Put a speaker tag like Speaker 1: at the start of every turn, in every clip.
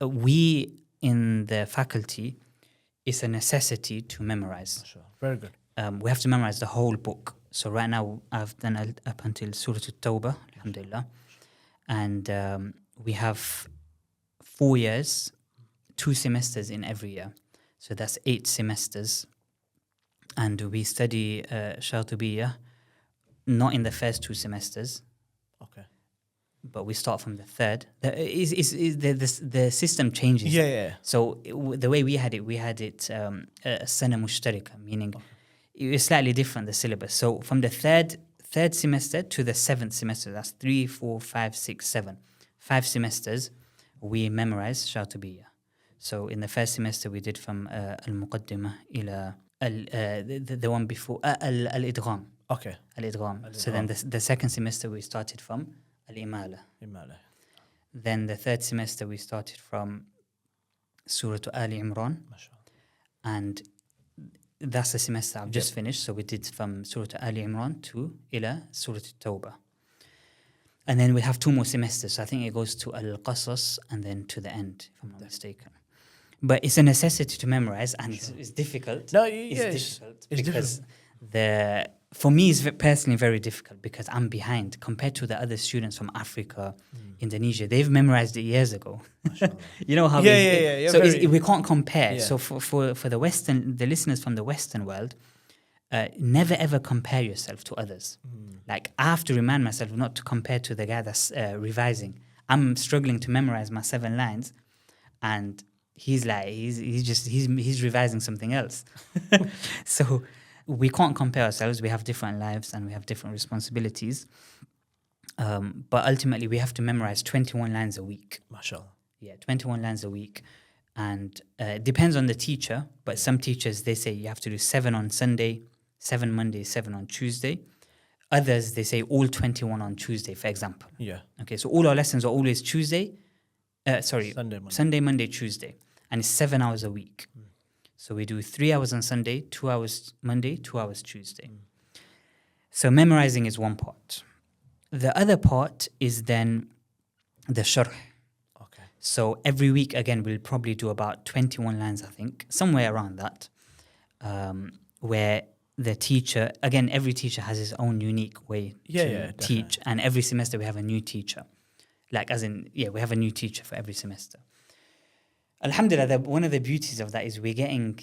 Speaker 1: we in the faculty, it's a necessity to memorize.
Speaker 2: Sure. Very good.
Speaker 1: We have to memorize the whole book. So right now I've done up until Surah At-Tawbah, alhamdulillah. And we have 4 years, 2 semesters in every year. So that's 8 semesters. And we study Shatibiyah, not in the first 2 semesters.
Speaker 2: Okay.
Speaker 1: But we start from the third. The system changes.
Speaker 2: Yeah.
Speaker 1: So the way we had it sana mushtarika, meaning it was slightly different, the syllabus. So from the third semester to the 7th semester, that's 3, 4, 5, 6, 7. 5 semesters, we memorize Shatibiyah. So in the first semester, we did from al-Muqaddimah ila the one before al-Idgham.
Speaker 2: Okay.
Speaker 1: Al-Idgham. So then the second semester, we started from al-Imala. Then the third semester, we started from Surah Ali Imran. And that's the semester I've just finished. So we did from Surah Ali Imran to ila Surah At-Tawbah. And then we have 2 more semesters. So I think it goes to Al-Qasas and then to the end, if I'm not mistaken. But it's a necessity to memorize, and it's difficult.
Speaker 2: No,
Speaker 1: it's difficult because for me, it's personally very difficult because I'm behind compared to the other students from Africa, Indonesia. They've memorized it years ago. You know how? So we can't compare. Yeah. So for the listeners from the Western world, never ever compare yourself to others. Like I have to remind myself not to compare to the guy that's revising. I'm struggling to memorize my 7 lines, and he's revising something else. So we can't compare ourselves. We have different lives and we have different responsibilities. But ultimately, we have to memorize 21 lines a week.
Speaker 2: MashaAllah.
Speaker 1: Yeah, 21 lines a week. And it depends on the teacher. But some teachers, they say you have to do 7 on Sunday, 7 Monday, 7 on Tuesday. Others, they say all 21 on Tuesday, for example.
Speaker 2: Yeah.
Speaker 1: Okay, so all our lessons are always Sunday, Monday, Tuesday. And it's 7 hours a week. So we do 3 hours on Sunday, 2 hours Monday, 2 hours Tuesday. So memorizing is one part. The other part is then the sharh.
Speaker 2: Okay.
Speaker 1: So every week, again, we'll probably do about 21 lines, I think, somewhere around that, where the teacher, again, every teacher has his own unique way to teach. And every semester we have a new teacher. We have a new teacher for every semester. Alhamdulillah, one of the beauties of that is we're getting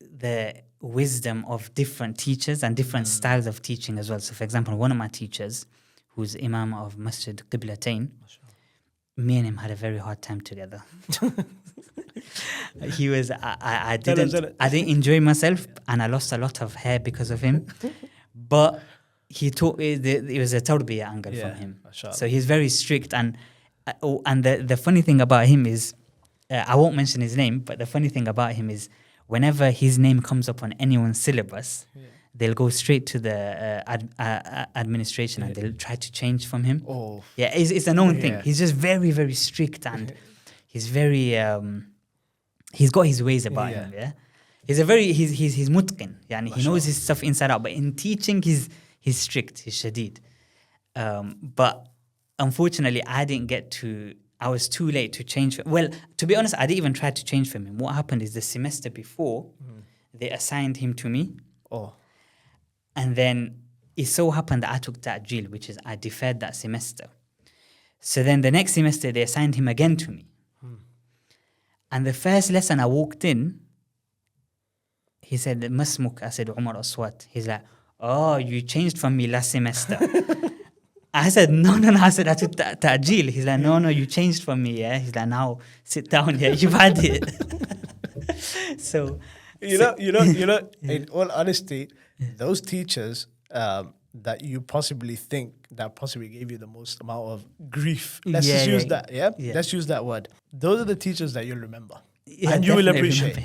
Speaker 1: the wisdom of different teachers and different styles of teaching as well. So, for example, one of my teachers, who's Imam of Masjid Qiblatain, me and him had a very hard time together. I didn't enjoy myself, and I lost a lot of hair because of him. But he taught me, it was a tarbiyah angle from him. So he's very strict, and the funny thing about him is, I won't mention his name, but the funny thing about him is whenever his name comes up on anyone's syllabus, they'll go straight to the administration and they'll try to change from him. Oh. Yeah, it's a known thing. He's just very, very strict, and he's very, he's got his ways about him, He's mutqin, yani he knows his stuff inside out, but in teaching, he's strict, he's shadid. But unfortunately, I was too late to change. Well, to be honest, I didn't even try to change from him. What happened is the semester before, they assigned him to me. Oh. And then it so happened that I took Tajweed, which is I deferred that semester. So then the next semester, they assigned him again to me. And the first lesson I walked in, he said, Masmuk. I said, Umar Aswat. He's like, oh, you changed from me last semester. I said, no. I said, I took Tajil. He's like, no, you changed from me, yeah? He's like, now sit down here. You've had it. So,
Speaker 2: in all honesty, those teachers that you possibly think that possibly gave you the most amount of grief. Let's use that, Let's use that word. Those are the teachers that you'll remember. And you will appreciate.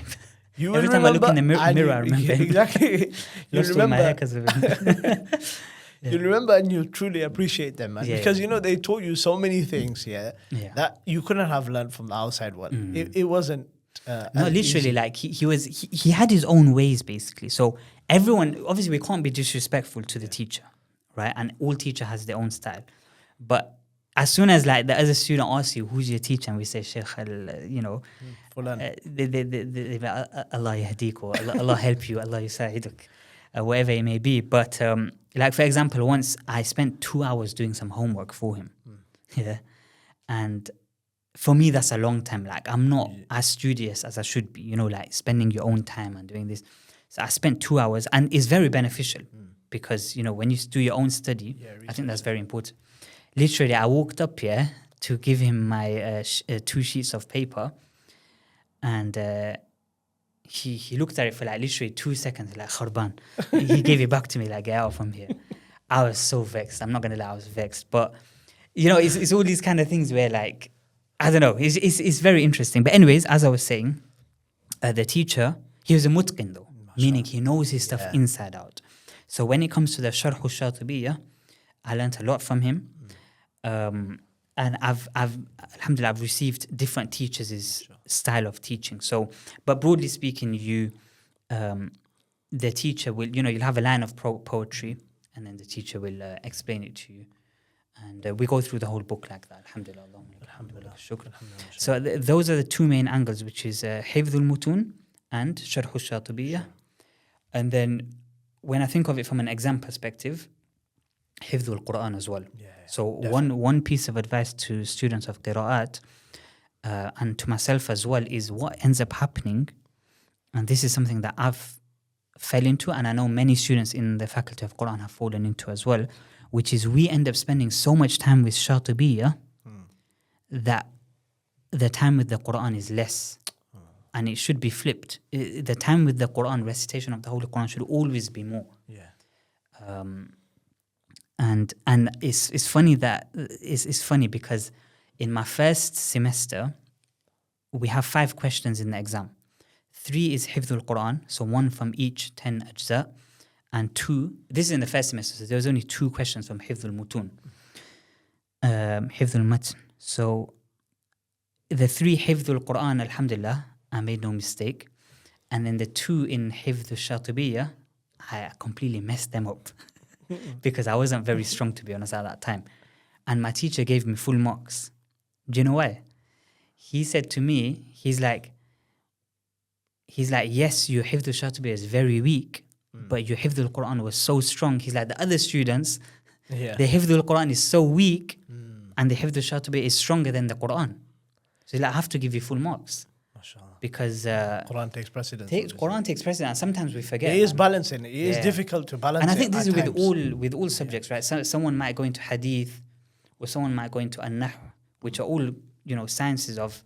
Speaker 1: Every time I look in the mirror, I remember him.
Speaker 2: Exactly.
Speaker 1: You'll remember. My hair because of him.
Speaker 2: You remember and you truly appreciate them, man. Because, they taught you so many things, that you couldn't have learned from the outside world. It wasn't...
Speaker 1: no, literally, like, he had his own ways, basically. So everyone... Obviously, we can't be disrespectful to the teacher, right? And all teacher has their own style. But as soon as like the other student asks you, who's your teacher? And we say, Sheikh, Allah yahdik, or Allah help you, Allah yusa'iduk, whatever it may be. But like, for example, once I spent 2 hours doing some homework for him. Yeah. And for me, that's a long time. Like, I'm not as studious as I should be, like spending your own time and doing this. So I spent 2 hours, and it's very beneficial because, when you do your own study, I think that's very important. Literally, I walked up here to give him my 2 sheets of paper, and he looked at it for like literally 2 seconds, like, Kharban. He gave it back to me, like, get out from here. I was so vexed. I'm not going to lie, I was vexed. But, it's all these kind of things where, like, I don't know, it's very interesting. But anyways, as I was saying, the teacher, he was a mutqin though, meaning he knows his stuff inside out. So when it comes to the Sharh al-Shatibiyya, I learned a lot from him. And alhamdulillah, I've received different teachers' style of teaching. So, but broadly speaking, the teacher will, you'll have a line of poetry, and then the teacher will explain it to you. And we go through the whole book like that. Alhamdulillah. Alhamdulillah. Shukr. So those are the 2 main angles, which is Hifdh al-Mutun and Sharh al-Shatibiyya. And then when I think of it from an exam perspective, Hifdh al-Qur'an as well. So one piece of advice to students of Qira'at and to myself as well is what ends up happening, and this is something that I've fell into, and I know many students in the Faculty of Qur'an have fallen into as well, which is we end up spending so much time with Shatibiyya that the time with the Qur'an is less. And it should be flipped. The time with the Qur'an, recitation of the Holy Qur'an, should always be more. And it's funny that it's funny because in my first semester we have 5 questions in the exam. 3 is Hifdh al-Qur'an, so 1 from each 10 ajza, and 2, this is in the first semester, so there was only 2 questions from Hifdh al-Mutun, Hifdh al-Matn. So the 3 Hifdh al-Qur'an, alhamdulillah, I made no mistake. And then the 2 in Hifdh al-Shatibiyya, I completely messed them up because I wasn't very strong, to be honest, at that time. And my teacher gave me full marks. Do you know why? He said to me, he's like, yes, your Hifdh al-Shatibiyya is very weak, but your Hifdh al-Qur'an was so strong. He's like, the other students, the Hifdh al-Qur'an is so weak, and the Hifdh al-Shatibiyya is stronger than the Qur'an. So he's like, I have to give you full marks. Because
Speaker 2: Quran takes precedence.
Speaker 1: Quran takes precedence, and sometimes we forget.
Speaker 2: It is balancing. It is difficult to balance.
Speaker 1: And I think this is with all subjects, right? So, someone might go into hadith, or someone might go into an-nahr, which are all sciences of